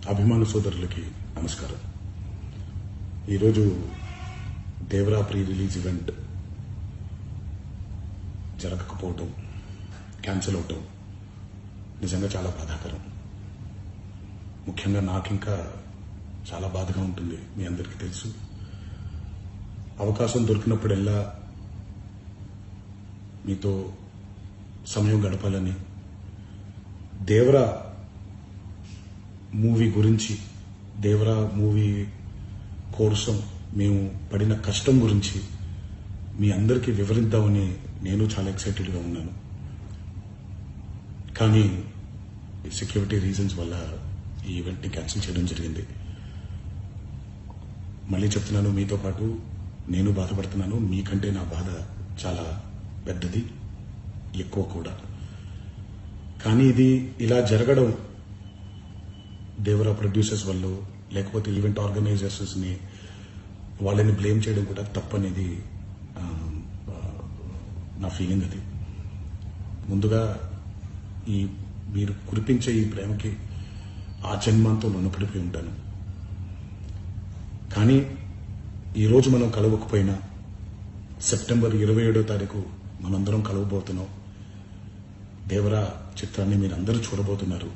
అభిమాన సోదరులకి నమస్కారం. ఈరోజు దేవరా ప్రీ రిలీజ్ ఈవెంట్ జరగకపోవటం, క్యాన్సిల్ అవటం నిజంగా చాలా బాధాకరం. ముఖ్యంగా నాకు ఇంకా చాలా బాధగా ఉంటుంది. మీ అందరికీ తెలుసు, అవకాశం దొరికినప్పుడల్లా మీతో సమయం గడపాలని, దేవరా మూవీ గురించి, దేవరా మూవీ కోసం మేము పడిన కష్టం గురించి మీ అందరికీ వివరిద్దామని నేను చాలా ఎక్సైటెడ్గా ఉన్నాను. కానీ సెక్యూరిటీ రీజన్స్ వల్ల ఈ ఈవెంట్ని క్యాన్సిల్ చేయడం జరిగింది. మళ్ళీ చెప్తున్నాను, మీతో పాటు నేను బాధపడుతున్నాను. మీకంటే నా బాధ చాలా పెద్దది, ఎక్కువ కూడా. కానీ ఇది ఇలా జరగడం దేవరా ప్రొడ్యూసర్స్ వల్ల, లేకపోతే ఈవెంట్ ఆర్గనైజర్స్ని వాళ్ళని బ్లేమ్ చేయడం కూడా తప్పనేది నా ఫీలింగ్. అది ముందుగా మీరు కురిపించే ఈ ప్రేమకి ఆ జన్మంతో రుణపడిపోయి ఉంటాను. కానీ ఈరోజు మనం కలవకపోయినా సెప్టెంబర్ 27వ తారీఖు మనందరం కలవబోతున్నాం. దేవరా చిత్రాన్ని మీరందరూ చూడబోతున్నారు.